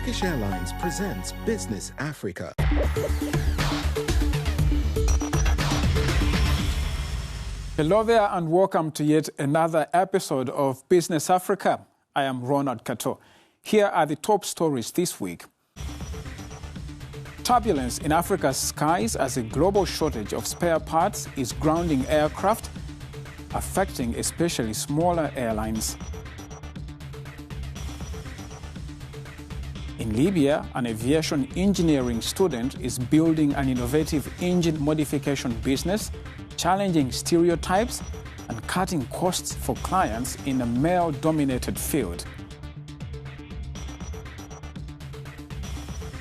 Turkish Airlines presents Business Africa. Hello there and welcome to yet another episode of Business Africa. I am Ronald Kato. Here are the top stories this week. Turbulence in Africa's skies as a global shortage of spare parts is grounding aircraft, affecting especially smaller airlines. In Libya, an aviation engineering student is building an innovative engine modification business, challenging stereotypes and cutting costs for clients in a male-dominated field.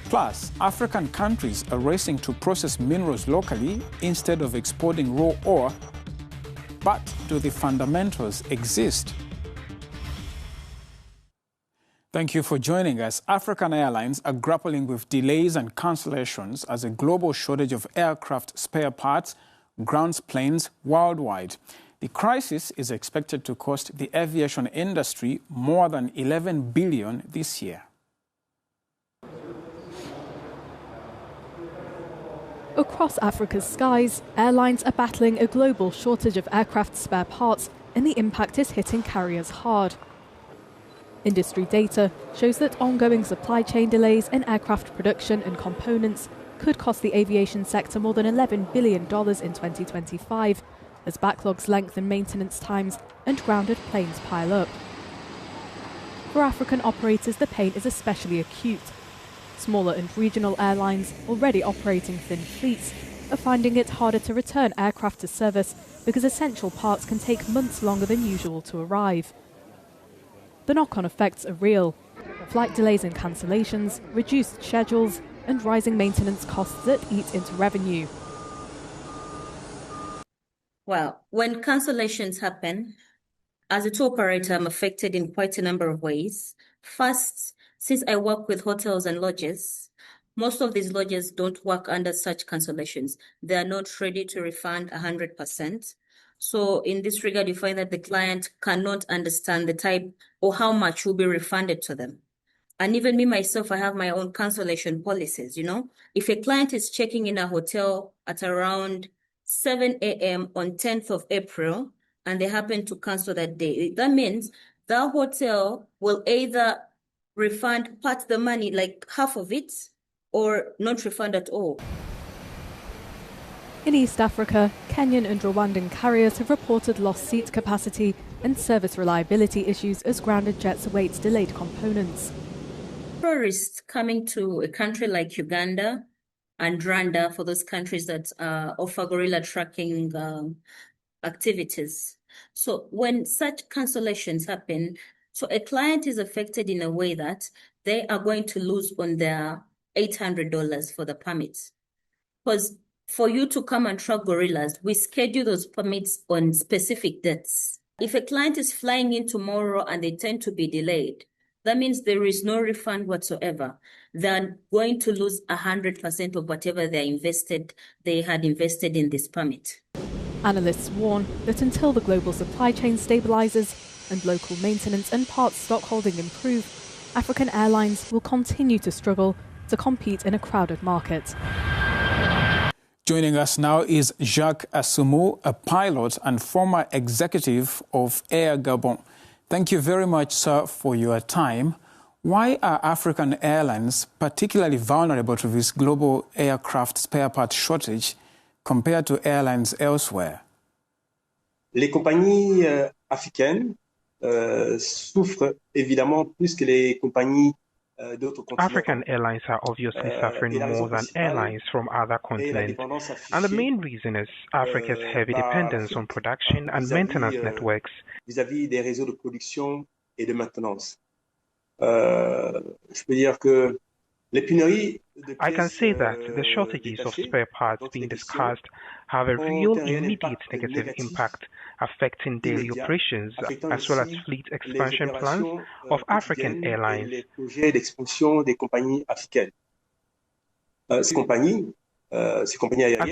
Plus, African countries are racing to process minerals locally instead of exporting raw ore. But do the fundamentals exist? Thank you for joining us. African Airlines are grappling with delays and cancellations as a global shortage of aircraft spare parts grounds planes worldwide. The crisis is expected to cost the aviation industry more than $11 billion this year. Across Africa's skies, airlines are battling a global shortage of aircraft spare parts, and the impact is hitting carriers hard. Industry data shows that ongoing supply chain delays in aircraft production and components could cost the aviation sector more than $11 billion in 2025, as backlogs lengthen maintenance times and grounded planes pile up. For African operators, the pain is especially acute. Smaller and regional airlines, already operating thin fleets, are finding it harder to return aircraft to service because essential parts can take months longer than usual to arrive. The knock-on effects are real. Flight delays and cancellations, reduced schedules, and rising maintenance costs that eat into revenue. Well, when cancellations happen, as a tour operator, I'm affected in quite a number of ways. First, since I work with hotels and lodges, most of these lodges don't work under such cancellations. They are not ready to refund 100%. So in this regard, you find that the client cannot understand the type or how much will be refunded to them. And even me, myself, I have my own cancellation policies, If a client is checking in a hotel at around 7 a.m. on 10th of April, and they happen to cancel that day, that means the hotel will either refund part of the money, like half of it, or not refund at all. In East Africa, Kenyan and Rwandan carriers have reported lost seat capacity and service reliability issues as grounded jets await delayed components. Tourists coming to a country like Uganda and Rwanda, for those countries that offer gorilla tracking activities. So when such cancellations happen, so a client is affected in a way that they are going to lose on their $800 for the permits. Because for you to come and track gorillas, we schedule those permits on specific dates. If a client is flying in tomorrow and they tend to be delayed, that means there is no refund whatsoever. They're going to lose 100% of whatever they had invested in this permit. Analysts warn that until the global supply chain stabilizes and local maintenance and parts stockholding improve, African airlines will continue to struggle to compete in a crowded market. Joining us now is Jacques Assoumu, a pilot and former executive of Air Gabon. Thank you very much, sir, for your time. Why are African airlines particularly vulnerable to this global aircraft spare part shortage compared to airlines elsewhere? Les compagnies africaines souffrent évidemment plus que les compagnies d'autres continents. African airlines are obviously suffering more than airlines from other continents. And the main reason is Africa's heavy dependence on production and maintenance networks. Vis-à-vis des réseaux de production et de maintenance. Je peux dire que les pénuries I can say that the shortages of spare parts being discussed have a real immediate negative impact affecting daily operations as well as fleet expansion plans of African airlines. As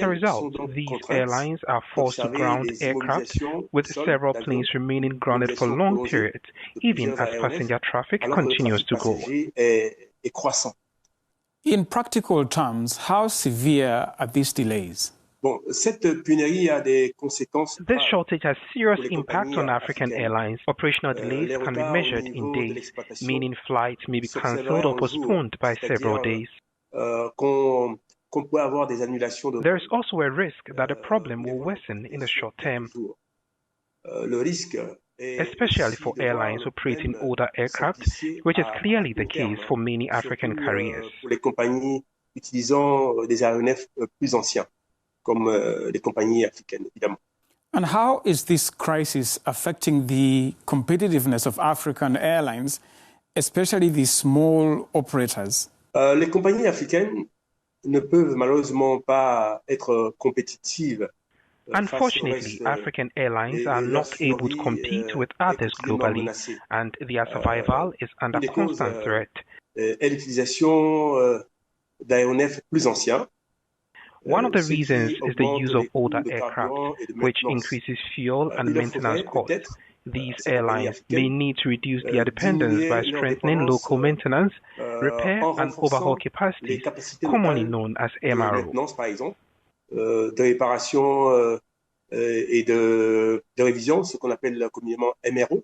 a result, these airlines are forced to ground aircraft, with several planes remaining grounded for long periods, even as passenger traffic continues to grow. est croissant. In practical terms, how severe are these delays? Bon, cette pénurie a des conséquences. This shortage has serious impact on African airlines. Operational delays can be measured in days, meaning flights may be cancelled or postponed by several days. There is also a risk that the problem will worsen in the short term, especially for airlines operating older aircraft, which is clearly the case for many African carriers. And how is this crisis affecting the competitiveness of African airlines, especially the small operators? Les compagnies africaines ne peuvent malheureusement pas être compétitives. Unfortunately, African airlines are not able to compete with others globally, and their survival is under constant threat. One of the reasons is the use of older aircraft, which increases fuel and maintenance costs. These airlines may need to reduce their dependence by strengthening local maintenance, repair and overhaul capacities, commonly known as MRO. De réparation et de révision, ce qu'on appelle communément MRO.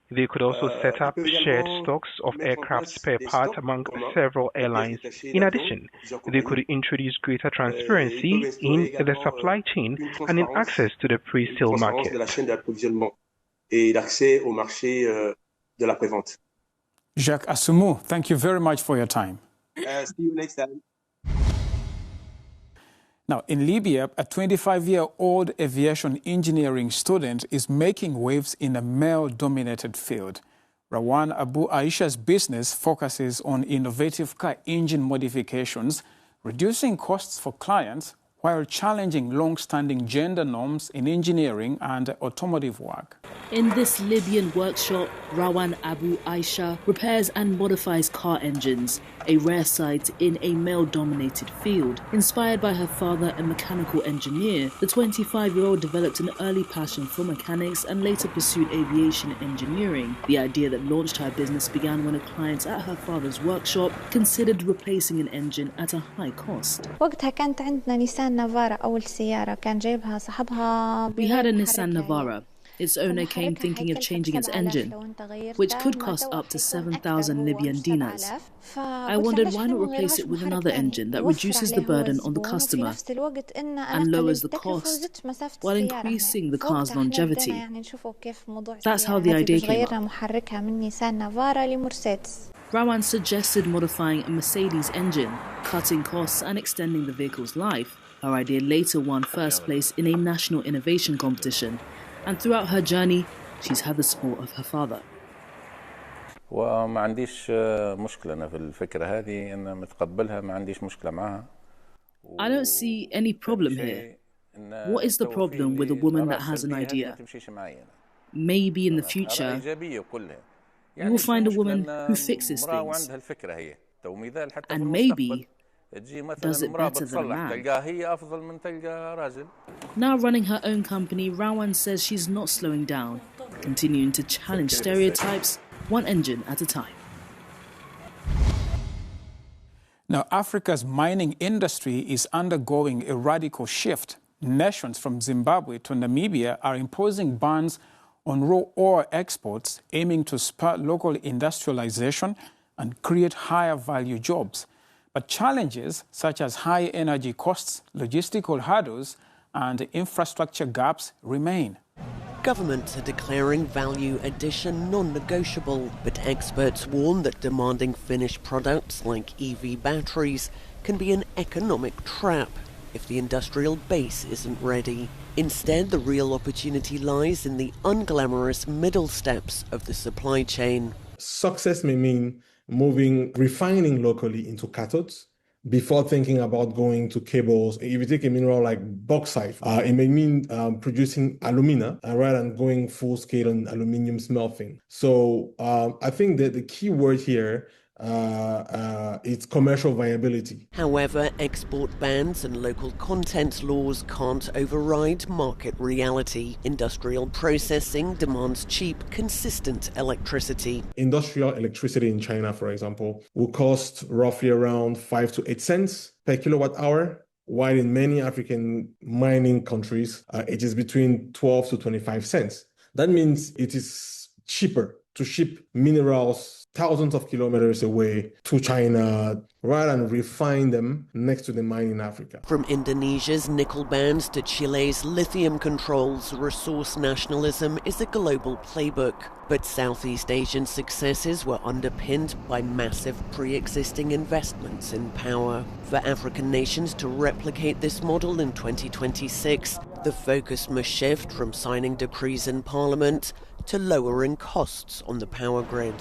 They could also set up shared stocks of aircraft spare parts among several airlines. In addition, they could introduce greater transparency in the supply chain and in access to the pre-sale market. Et l'accès au marché de la prévente. Jacques Assoumou, thank you very much for your time. See you next time. Now, in Libya, a 25-year-old aviation engineering student is making waves in a male-dominated field. Rawan Abu Aisha's business focuses on innovative car engine modifications, reducing costs for clients while challenging long-standing gender norms in engineering and automotive work. In this Libyan workshop, Rawan Abu Aisha repairs and modifies car engines, a rare sight in a male-dominated field. Inspired by her father, a mechanical engineer, the 25-year-old developed an early passion for mechanics and later pursued aviation engineering. The idea that launched her business began when a client at her father's workshop considered replacing an engine at a high cost. We had a Nissan Navara. Its owner came thinking of changing its engine, which could cost up to 7,000 Libyan dinars. I wondered why not replace it with another engine that reduces the burden on the customer and lowers the cost while increasing the car's longevity. That's how the idea came up. Rawan suggested modifying a Mercedes engine, cutting costs and extending the vehicle's life. Her idea later won first place in a national innovation competition. And throughout her journey, she's had the support of her father. وما عنديش مشكلة أنا في الفكرة هذه أنا متقبلها ما عنديش مشكلة معها. I don't see any problem here. What is the problem with a woman that has an idea? Maybe in the future, you will find a woman who fixes things. And maybe does it better than a man. Now running her own company, Rawan says she's not slowing down, continuing to challenge stereotypes, one engine at a time. Now, Africa's mining industry is undergoing a radical shift. Nations from Zimbabwe to Namibia are imposing bans on raw ore exports, aiming to spur local industrialization and create higher value jobs. But challenges such as high energy costs, logistical hurdles, and infrastructure gaps remain. Governments are declaring value addition non-negotiable, but experts warn that demanding finished products like EV batteries can be an economic trap if the industrial base isn't ready. Instead, the real opportunity lies in the unglamorous middle steps of the supply chain. Success may mean refining locally into cathodes before thinking about going to cables. If you take a mineral like bauxite, it may mean producing alumina rather than going full scale on aluminium smelting. So I think that the key word here its commercial viability. However, export bans and local content laws can't override market reality. Industrial processing demands cheap, consistent electricity. Industrial electricity in China, for example, will cost roughly around 5 to 8 cents per kilowatt hour, while in many African mining countries, it is between 12 to 25 cents. That means it is cheaper to ship minerals thousands of kilometers away to China rather than refine them next to the mine in Africa. From Indonesia's nickel bans to Chile's lithium controls, resource nationalism is a global playbook. But Southeast Asian successes were underpinned by massive pre-existing investments in power. For African nations to replicate this model in 2026, the focus must shift from signing decrees in parliament to lowering costs on the power grid.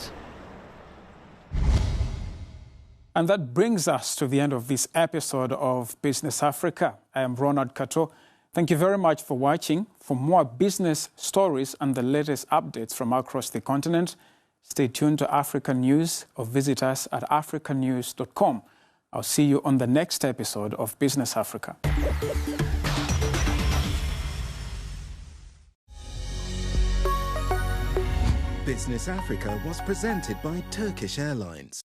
And that brings us to the end of this episode of Business Africa. I am Ronald Kato. Thank you very much for watching. For more business stories and the latest updates from across the continent, stay tuned to African News or visit us at africanews.com. I'll see you on the next episode of Business Africa. Business Africa was presented by Turkish Airlines.